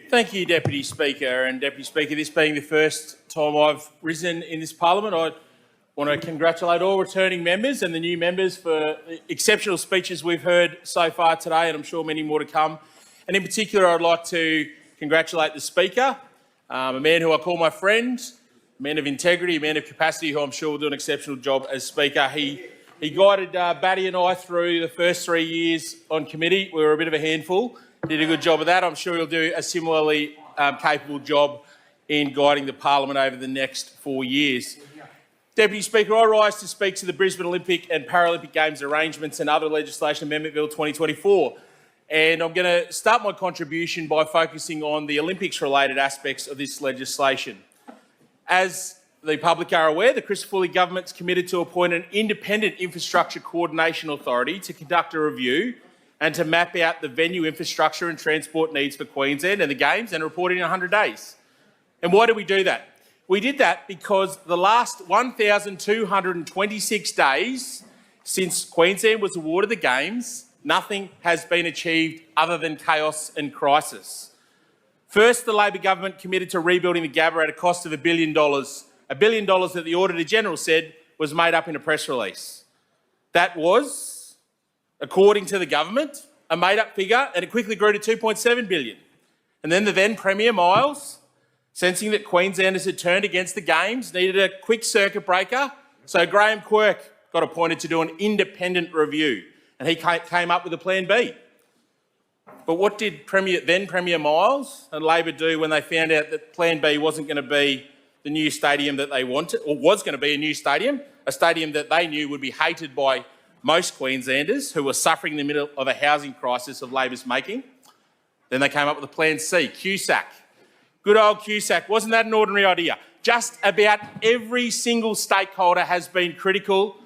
Thank you, Deputy Speaker. And Deputy Speaker, this being the first time I've risen in this parliament, I want to congratulate all returning members and the new members for the exceptional speeches we've heard so far today, and I'm sure many more to come. And in particular, I'd like to congratulate the Speaker, a man who I call my friend, a man of integrity, a man of capacity, who I'm sure will do an exceptional job as Speaker. He guided Batty and I through the first 3 years on committee. We were a bit of a handful. Did a good job of that. I'm sure he'll do a similarly capable job in guiding the parliament over the next 4 years. Deputy Speaker, I rise to speak to the Brisbane Olympic and Paralympic Games arrangements and other legislation amendment bill 2024. And I'm going to start my contribution by focusing on the Olympics-related aspects of this legislation. As the public are aware, the Christopher Fully government's committed to appoint an independent infrastructure coordination authority to conduct a review and to map out the venue infrastructure and transport needs for Queensland and the Games and report it in 100 days. And why did we do that? We did that because the last 1,226 days since Queensland was awarded the Games, nothing has been achieved other than chaos and crisis. First, the Labor government committed to rebuilding the Gabba at a cost of $1 billion, $1 billion that the Auditor-General said was made up in a press release. That was, according to the government, a made-up figure, and it quickly grew to $2.7 billion. And then the then Premier Miles, sensing that Queenslanders had turned against the Games, needed a quick circuit breaker, so Graham Quirk got appointed to do an independent review, and he came up with a Plan B. But what did then Premier Miles and Labor do when they found out that Plan B wasn't going to be the new stadium that they wanted, or was going to be a new stadium, a stadium that they knew would be hated by most Queenslanders who were suffering in the middle of a housing crisis of Labor's making? Then they came up with a Plan C, QSAC. Good old QSAC. Wasn't that an ordinary idea? Just about every single stakeholder has been critical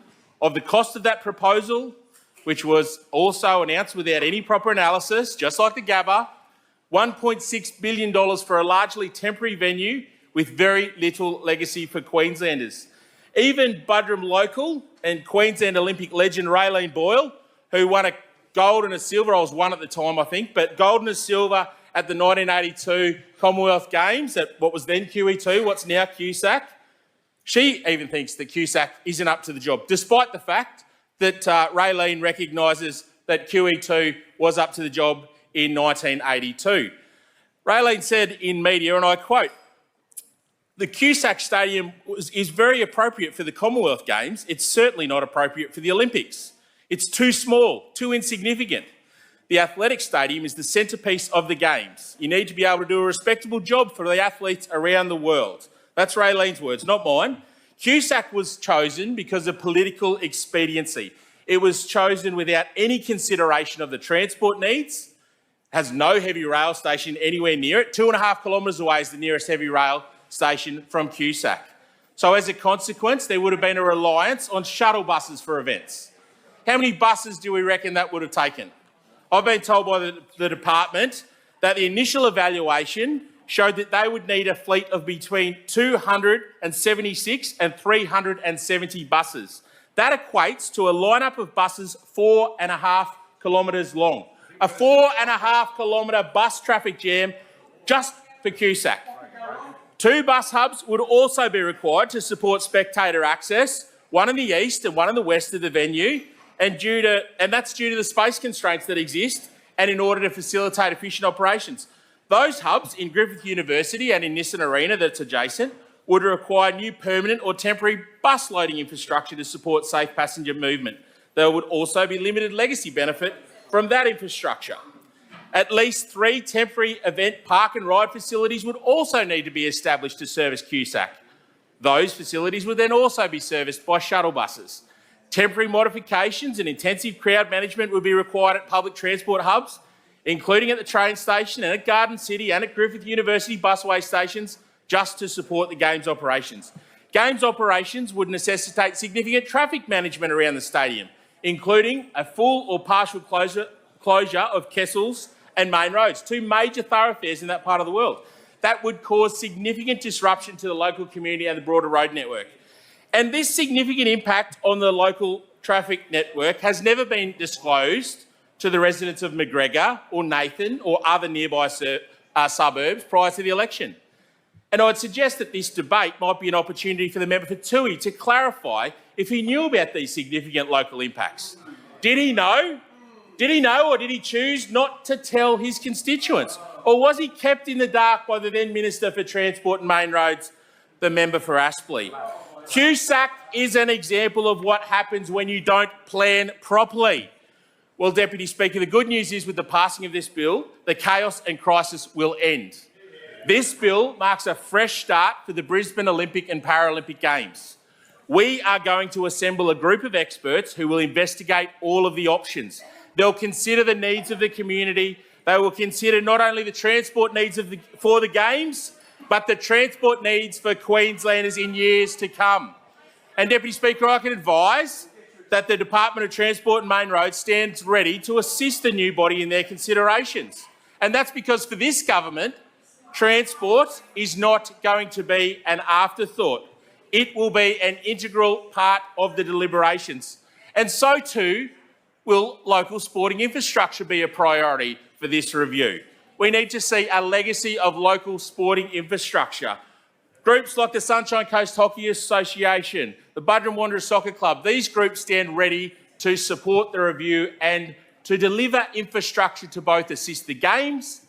of the cost of that proposal, which was also announced without any proper analysis, just like the Gabba, $1.6 billion for a largely temporary venue with very little legacy for Queenslanders. Even Buderim local and Queensland Olympic legend Raylene Boyle, who won a gold and a silver, I was one at the time I think, but gold and a silver at the 1982 Commonwealth Games at what was then QE2, what's now QSAC, she even thinks that QSAC isn't up to the job, despite the fact that Raylene recognises that QE2 was up to the job in 1982. Raylene said in media, and I quote, "The QSAC stadium is very appropriate for the Commonwealth Games. It's certainly not appropriate for the Olympics. It's too small, too insignificant. The athletic stadium is the centrepiece of the Games. You need to be able to do a respectable job for the athletes around the world." That's Raylene's words, not mine. QSAC was chosen because of political expediency. It was chosen without any consideration of the transport needs, has no heavy rail station anywhere near it. 2.5 kilometres away is the nearest heavy rail station from QSAC. So as a consequence, there would have been a reliance on shuttle buses for events. How many buses do we reckon that would have taken? I've been told by the department that the initial evaluation showed that they would need a fleet of between 276 and 370 buses. That equates to a lineup of buses 4.5 kilometres long. A 4.5 kilometre bus traffic jam just for QSAC. 2 bus hubs would also be required to support spectator access, one in the east and one in the west of the venue, and that's due to the space constraints that exist and in order to facilitate efficient operations. Those hubs in Griffith University and in Nissan Arena that's adjacent would require new permanent or temporary bus loading infrastructure to support safe passenger movement. There would also be limited legacy benefit from that infrastructure. At least 3 temporary event park and ride facilities would also need to be established to service QSAC. Those facilities would then also be serviced by shuttle buses. Temporary modifications and intensive crowd management would be required at public transport hubs, including at the train station and at Garden City and at Griffith University busway stations, just to support the Games operations. Games operations would necessitate significant traffic management around the stadium, including a full or partial closure of Kessels and Main Roads, 2 major thoroughfares in that part of the world. That would cause significant disruption to the local community and the broader road network. And this significant impact on the local traffic network has never been disclosed to the residents of McGregor or Nathan or other nearby suburbs prior to the election. And I'd suggest that this debate might be an opportunity for the member for Toohey to clarify if he knew about these significant local impacts. Did he know? Did he know, or did he choose not to tell his constituents? Or was he kept in the dark by the then Minister for Transport and Main Roads, the member for Aspley? QSAC is an example of what happens when you don't plan properly. Well, Deputy Speaker, the good news is with the passing of this bill, the chaos and crisis will end. This bill marks a fresh start for the Brisbane Olympic and Paralympic Games. We are going to assemble a group of experts who will investigate all of the options. They'll consider the needs of the community. They will consider not only the transport needs for the Games, but the transport needs for Queenslanders in years to come. And, Deputy Speaker, I can advise that the Department of Transport and Main Roads stands ready to assist the new body in their considerations. And that's because for this government, transport is not going to be an afterthought. It will be an integral part of the deliberations. And so too will local sporting infrastructure be a priority for this review. We need to see a legacy of local sporting infrastructure. Groups like the Sunshine Coast Hockey Association, the Buderim Wanderers Soccer Club, these groups stand ready to support the review and to deliver infrastructure to both assist the Games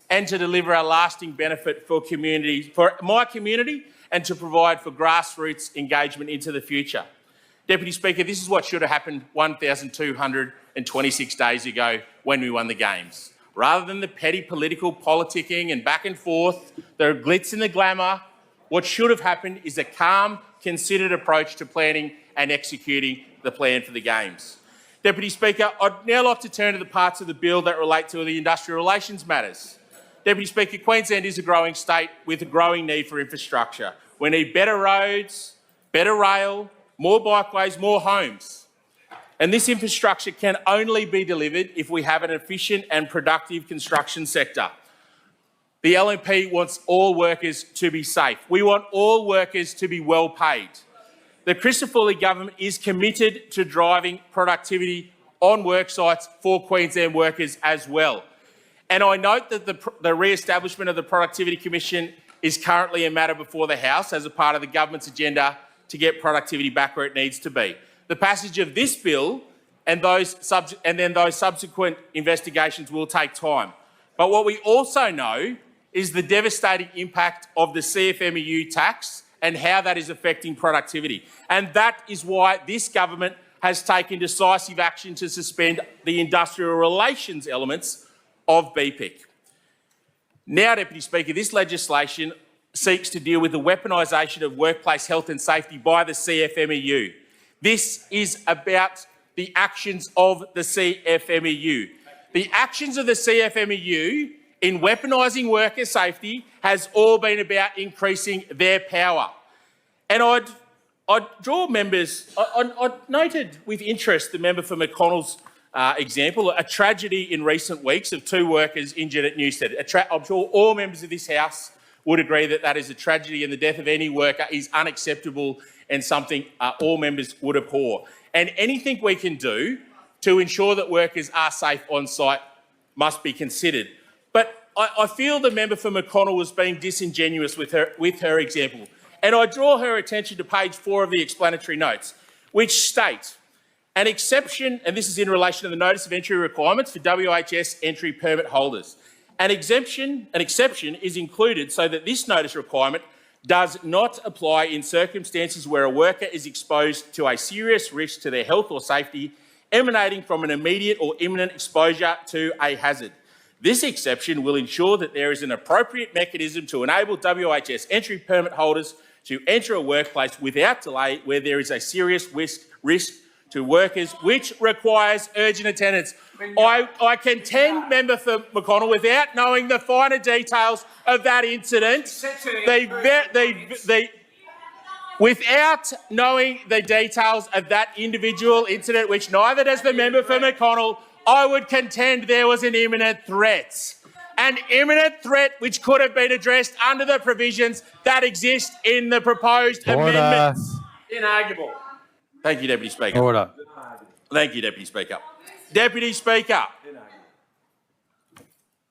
and to deliver a lasting benefit for my community and to provide for grassroots engagement into the future. Deputy Speaker, this is what should have happened 1,226 days ago when we won the Games. Rather than the petty political politicking and back and forth, the glitz and the glamour, what should have happened is a calm, considered approach to planning and executing the plan for the Games. Deputy Speaker, I'd now like to turn to the parts of the bill that relate to the industrial relations matters. Deputy Speaker, Queensland is a growing state with a growing need for infrastructure. We need better roads, better rail, more bikeways, more homes. And this infrastructure can only be delivered if we have an efficient and productive construction sector. The LNP wants all workers to be safe. We want all workers to be well paid. The Christopher government is committed to driving productivity on work sites for Queensland workers as well. And I note that the re-establishment of the Productivity Commission is currently a matter before the House as a part of the government's agenda to get productivity back where it needs to be. The passage of this bill and then those subsequent investigations will take time. But what we also know is the devastating impact of the CFMEU tax and how that is affecting productivity. And that is why this government has taken decisive action to suspend the industrial relations elements of BPIC. Now, Deputy Speaker, this legislation seeks to deal with the weaponisation of workplace health and safety by the CFMEU. This is about the actions of the CFMEU. The actions of the CFMEU in weaponising worker safety has all been about increasing their power. And I'd draw members, I noted with interest the member for McConnell's example, a tragedy in recent weeks of 2 workers injured at Newstead. I'm sure all members of this House would agree that that is a tragedy, and the death of any worker is unacceptable and something all members would abhor. And anything we can do to ensure that workers are safe on site must be considered. But I feel the member for McConnell was being disingenuous with her example. And I draw her attention to page 4 of the explanatory notes, which state, an exception, and this is in relation to the notice of entry requirements for WHS entry permit holders. An exception is included so that this notice requirement does not apply in circumstances where a worker is exposed to a serious risk to their health or safety emanating from an immediate or imminent exposure to a hazard. This exception will ensure that there is an appropriate mechanism to enable WHS entry permit holders to enter a workplace without delay where there is a serious risk to workers, which requires urgent attendance. I contend, member for McConnell, without knowing the finer details of that incident, without knowing the details of that individual incident, which neither does the member for McConnell, I would contend there was an imminent threat. An imminent threat which could have been addressed under the provisions that exist in the proposed amendments. Inarguable. Thank you, Deputy Speaker. Order. Thank you, Deputy Speaker. Deputy Speaker.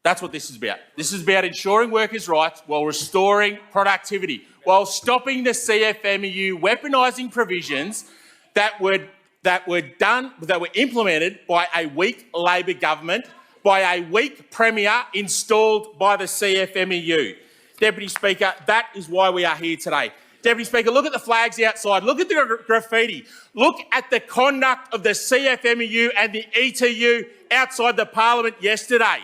That's what this is about. This is about ensuring workers' rights while restoring productivity, while stopping the CFMEU weaponising provisions that were implemented by a weak Labor government, by a weak Premier installed by the CFMEU. Deputy Speaker, that is why we are here today. Deputy Speaker, look at the flags outside. Look at the graffiti. Look at the conduct of the CFMEU and the ETU outside the Parliament yesterday.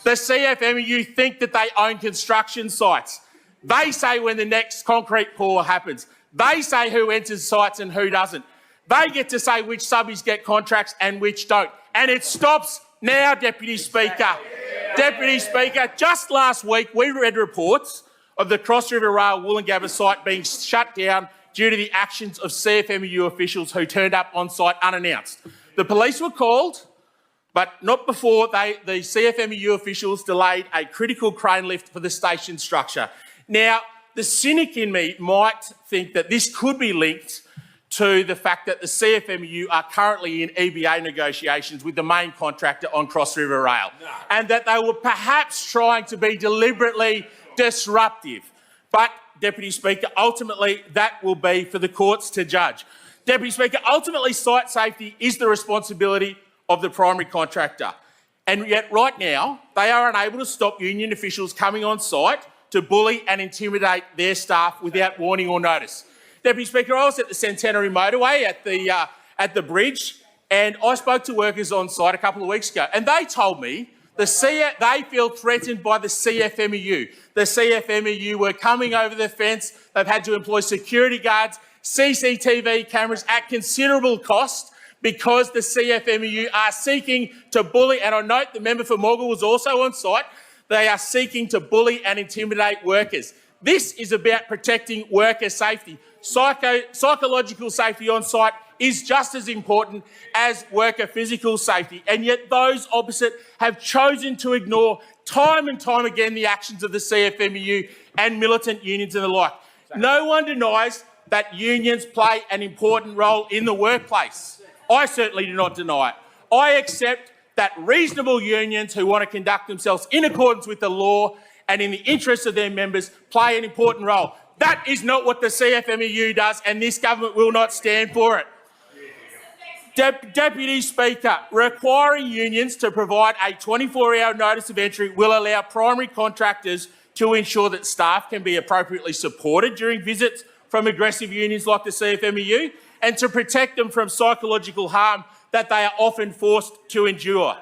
The CFMEU think that they own construction sites. They say when the next concrete pour happens. They say who enters sites and who doesn't. They get to say which subbies get contracts and which don't. And it stops now, Deputy Speaker. Deputy Speaker, just last week we read reports of the Cross River Rail Woolloongabba site being shut down due to the actions of CFMEU officials who turned up on site unannounced. The police were called, but not before the CFMEU officials delayed a critical crane lift for the station structure. Now, the cynic in me might think that this could be linked to the fact that the CFMEU are currently in EBA negotiations with the main contractor on Cross River Rail, and that they were perhaps trying to be deliberately disruptive. But, Deputy Speaker, ultimately that will be for the courts to judge. Deputy Speaker, ultimately site safety is the responsibility of the primary contractor. And yet right now they are unable to stop union officials coming on site to bully and intimidate their staff without warning or notice. Deputy Speaker, I was at the Centenary motorway at the bridge, and I spoke to workers on site a couple of weeks ago, and they told me they feel threatened by the CFMEU. The CFMEU were coming over the fence. They've had to employ security guards, CCTV cameras at considerable cost because the CFMEU are seeking to bully, and I note the member for Morgul was also on site, they are seeking to bully and intimidate workers. This is about protecting worker safety. Psychological safety on site is just as important as worker physical safety, and yet those opposite have chosen to ignore time and time again the actions of the CFMEU and militant unions and the like. No one denies that unions play an important role in the workplace. I certainly do not deny it. I accept that reasonable unions who want to conduct themselves in accordance with the law and in the interests of their members play an important role. That is not what the CFMEU does, and this government will not stand for it. Deputy Speaker, requiring unions to provide a 24-hour notice of entry will allow primary contractors to ensure that staff can be appropriately supported during visits from aggressive unions like the CFMEU, and to protect them from psychological harm that they are often forced to endure.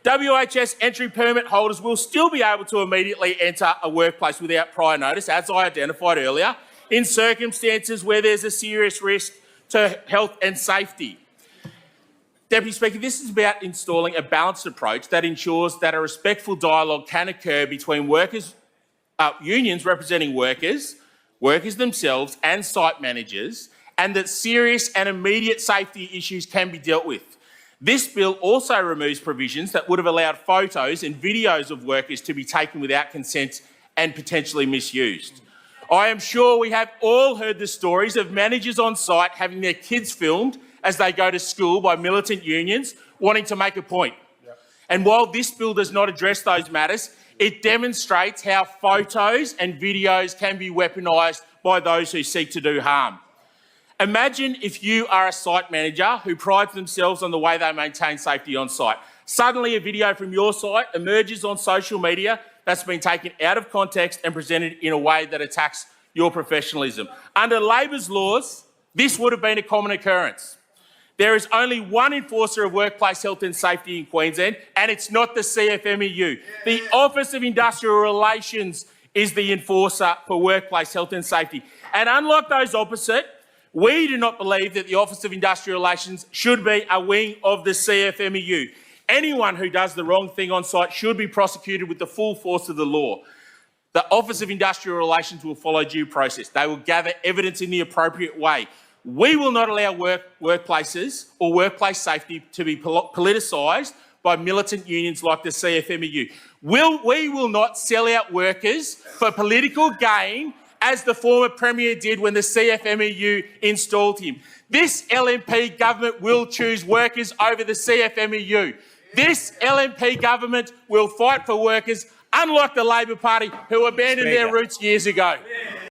WHS entry permit holders will still be able to immediately enter a workplace without prior notice, as I identified earlier, in circumstances where there's a serious risk to health and safety. Deputy Speaker, this is about installing a balanced approach that ensures that a respectful dialogue can occur between unions representing workers themselves and site managers, and that serious and immediate safety issues can be dealt with. This bill also removes provisions that would have allowed photos and videos of workers to be taken without consent and potentially misused. I am sure we have all heard the stories of managers on site having their kids filmed as they go to school by militant unions wanting to make a point. And while this bill does not address those matters, it demonstrates how photos and videos can be weaponised by those who seek to do harm. Imagine if you are a site manager who prides themselves on the way they maintain safety on site. Suddenly a video from your site emerges on social media that's been taken out of context and presented in a way that attacks your professionalism. Under Labor's laws, this would have been a common occurrence. There is only one enforcer of workplace health and safety in Queensland, and it's not the CFMEU. The Office of Industrial Relations is the enforcer for workplace health and safety. And unlike those opposite, we do not believe that the Office of Industrial Relations should be a wing of the CFMEU. Anyone who does the wrong thing on site should be prosecuted with the full force of the law. The Office of Industrial Relations will follow due process. They will gather evidence in the appropriate way. We will not allow workplaces or workplace safety to be politicised by militant unions like the CFMEU. We will not sell out workers for political gain as the former Premier did when the CFMEU installed him. This LNP government will choose workers over the CFMEU. This LNP government will fight for workers, unlike the Labor Party, who abandoned their roots years ago.